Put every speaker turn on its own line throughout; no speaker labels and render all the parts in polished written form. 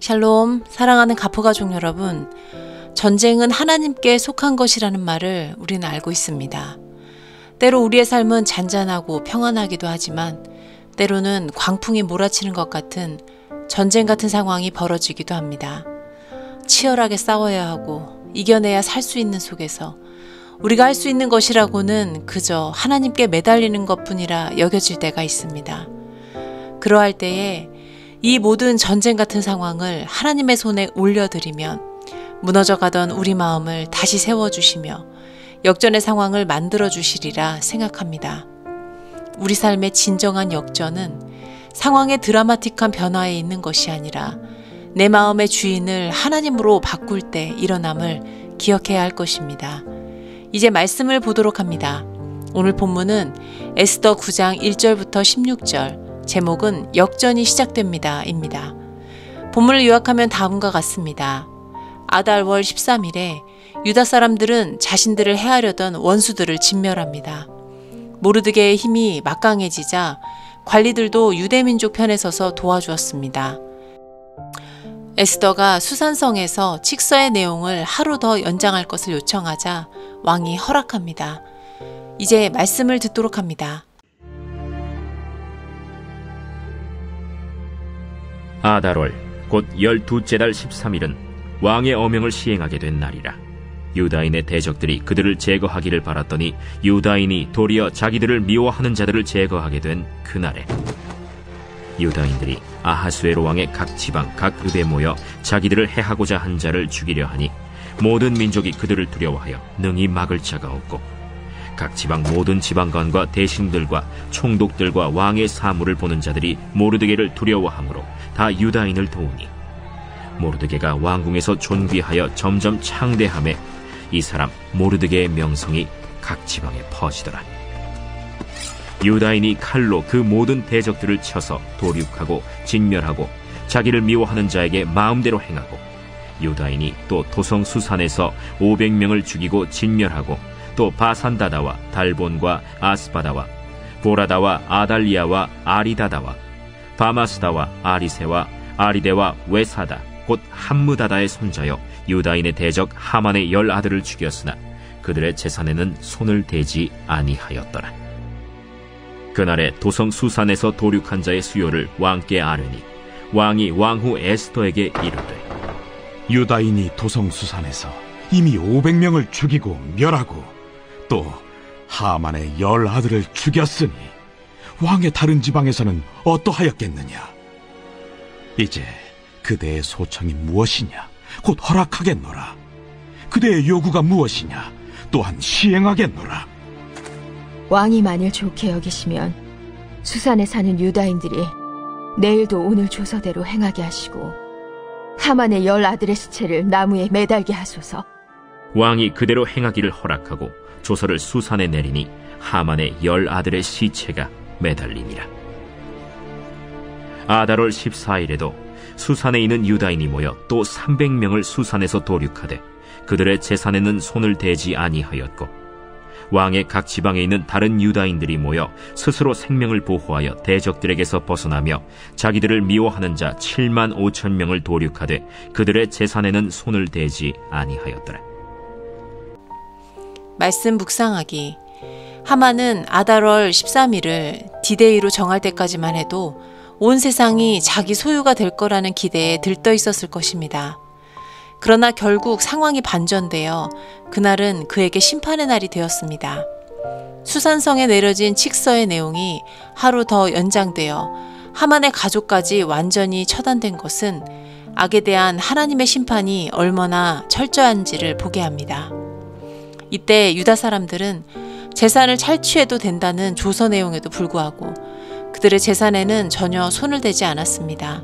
샬롬, 사랑하는 가포가족 여러분, 전쟁은 하나님께 속한 것이라는 말을 우리는 알고 있습니다. 때로 우리의 삶은 잔잔하고 평안하기도 하지만 때로는 광풍이 몰아치는 것 같은 전쟁 같은 상황이 벌어지기도 합니다. 치열하게 싸워야 하고 이겨내야 살 수 있는 속에서 우리가 할 수 있는 것이라고는 그저 하나님께 매달리는 것뿐이라 여겨질 때가 있습니다. 그러할 때에 이 모든 전쟁 같은 상황을 하나님의 손에 올려드리면 무너져가던 우리 마음을 다시 세워주시며 역전의 상황을 만들어주시리라 생각합니다. 우리 삶의 진정한 역전은 상황의 드라마틱한 변화에 있는 것이 아니라 내 마음의 주인을 하나님으로 바꿀 때 일어남을 기억해야 할 것입니다. 이제 말씀을 보도록 합니다. 오늘 본문은 에스더 9장 1절부터 16절, 제목은 역전이 시작됩니다 입니다. 본문을 요약하면 다음과 같습니다. 아달월 13일에 유다 사람들은 자신들을 해하려던 원수들을 진멸합니다. 모르드게의 힘이 막강해지자 관리들도 유대민족 편에 서서 도와주었습니다. 에스더가 수산성에서 칙서의 내용을 하루 더 연장할 것을 요청하자 왕이 허락합니다. 이제 말씀을 듣도록 합니다.
아달월 곧 12째 달 13일은 왕의 어명을 시행하게 된 날이라. 유다인의 대적들이 그들을 제거하기를 바랐더니 유다인이 도리어 자기들을 미워하는 자들을 제거하게 된 그날에 유다인들이 아하수에로 왕의 각 지방 각 읍에 모여 자기들을 해하고자 한 자를 죽이려 하니 모든 민족이 그들을 두려워하여 능히 막을 자가 없고 각 지방 모든 지방관과 대신들과 총독들과 왕의 사물을 보는 자들이 모르드게를 두려워하므로 다 유다인을 도우니 모르드게가 왕궁에서 존귀하여 점점 창대함에 이 사람 모르드게의 명성이 각 지방에 퍼지더라. 유다인이 칼로 그 모든 대적들을 쳐서 도륙하고 진멸하고 자기를 미워하는 자에게 마음대로 행하고 유다인이 또 도성 수산에서 500명을 죽이고 진멸하고 또 바산다다와 달본과 아스바다와 보라다와 아달리아와 아리다다와 바마스다와 아리세와 아리데와 외사다 곧 함무다다의 손자여 유다인의 대적 하만의 10아들을 죽였으나 그들의 재산에는 손을 대지 아니하였더라. 그날에 도성 수산에서 도륙한 자의 수요를 왕께 아뢰니 왕이 왕후 에스더에게 이르되
유다인이 도성 수산에서 이미 500명을 죽이고 멸하고 또 하만의 10아들을 죽였으니 왕의 다른 지방에서는 어떠하였겠느냐? 이제 그대의 소청이 무엇이냐? 곧 허락하겠노라. 그대의 요구가 무엇이냐? 또한 시행하겠노라.
왕이 만일 좋게 여기시면 수산에 사는 유다인들이 내일도 오늘 조서대로 행하게 하시고 하만의 10아들의 시체를 나무에 매달게 하소서.
왕이 그대로 행하기를 허락하고 조서를 수산에 내리니 하만의 10아들의 시체가 매달리니라. 아달월 14일에도 수산에 있는 유다인이 모여 또 300명을 수산에서 도륙하되 그들의 재산에는 손을 대지 아니하였고 왕의 각 지방에 있는 다른 유다인들이 모여 스스로 생명을 보호하여 대적들에게서 벗어나며 자기들을 미워하는 자 7만 5천 명을 도륙하되 그들의 재산에는 손을 대지 아니하였더라.
말씀 묵상하기. 하만은 아달월 13일을 디데이로 정할 때까지만 해도 온 세상이 자기 소유가 될 거라는 기대에 들떠 있었을 것입니다. 그러나 결국 상황이 반전되어 그날은 그에게 심판의 날이 되었습니다. 수산성에 내려진 칙서의 내용이 하루 더 연장되어 하만의 가족까지 완전히 처단된 것은 악에 대한 하나님의 심판이 얼마나 철저한지를 보게 합니다. 이때 유다 사람들은 재산을 탈취해도 된다는 조서 내용에도 불구하고 그들의 재산에는 전혀 손을 대지 않았습니다.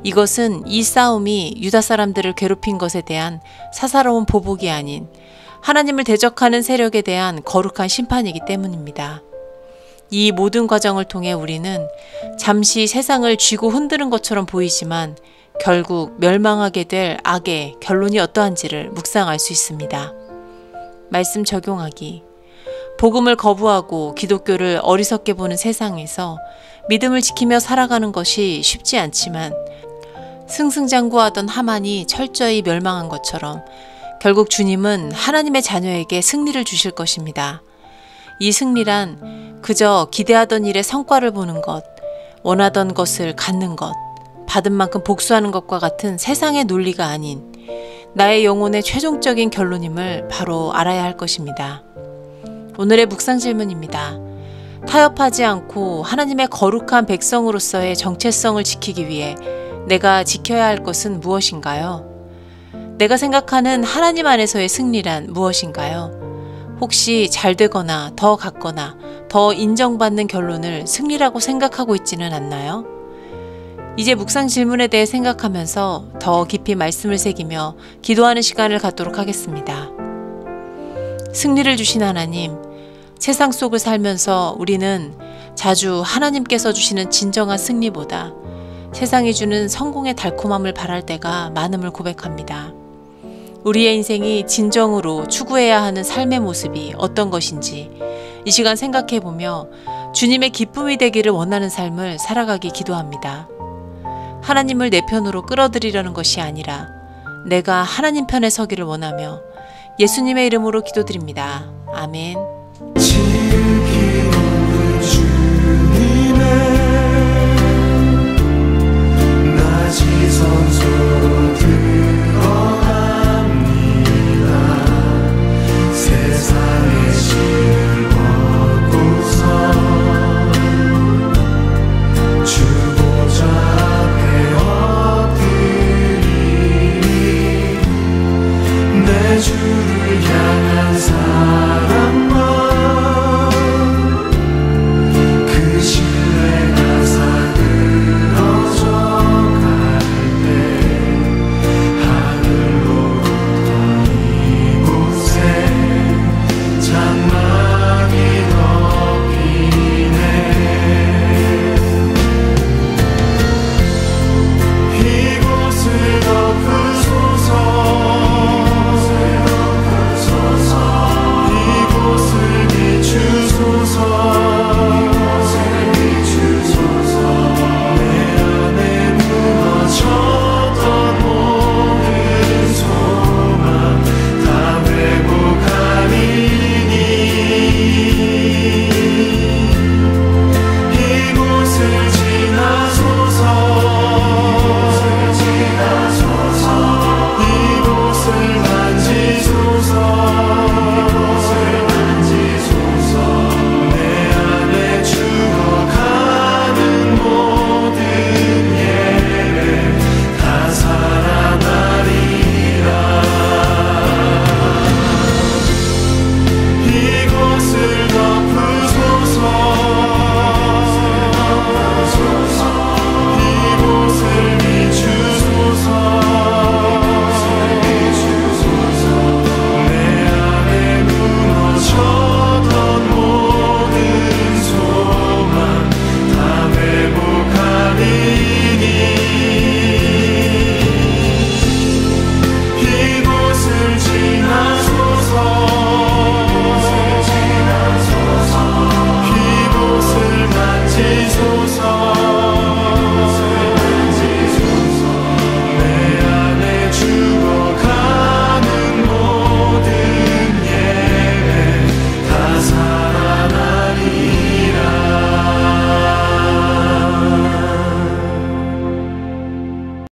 이것은 이 싸움이 유다 사람들을 괴롭힌 것에 대한 사사로운 보복이 아닌 하나님을 대적하는 세력에 대한 거룩한 심판이기 때문입니다. 이 모든 과정을 통해 우리는 잠시 세상을 쥐고 흔드는 것처럼 보이지만 결국 멸망하게 될 악의 결론이 어떠한지를 묵상할 수 있습니다. 말씀 적용하기. 복음을 거부하고 기독교를 어리석게 보는 세상에서 믿음을 지키며 살아가는 것이 쉽지 않지만 승승장구하던 하만이 철저히 멸망한 것처럼 결국 주님은 하나님의 자녀에게 승리를 주실 것입니다. 이 승리란 그저 기대하던 일의 성과를 보는 것, 원하던 것을 갖는 것, 받은 만큼 복수하는 것과 같은 세상의 논리가 아닌 나의 영혼의 최종적인 결론임을 바로 알아야 할 것입니다. 오늘의 묵상 질문입니다. 타협하지 않고 하나님의 거룩한 백성으로서의 정체성을 지키기 위해 내가 지켜야 할 것은 무엇인가요? 내가 생각하는 하나님 안에서의 승리란 무엇인가요? 혹시 잘 되거나 더 같거나 더 인정받는 결론을 승리라고 생각하고 있지는 않나요? 이제 묵상 질문에 대해 생각하면서 더 깊이 말씀을 새기며 기도하는 시간을 갖도록 하겠습니다. 승리를 주신 하나님, 세상 속을 살면서 우리는 자주 하나님께서 주시는 진정한 승리보다 세상이 주는 성공의 달콤함을 바랄 때가 많음을 고백합니다. 우리의 인생이 진정으로 추구해야 하는 삶의 모습이 어떤 것인지 이 시간 생각해보며 주님의 기쁨이 되기를 원하는 삶을 살아가기 기도합니다. 하나님을 내 편으로 끌어들이려는 것이 아니라 내가 하나님 편에 서기를 원하며 예수님의 이름으로 기도드립니다. 아멘.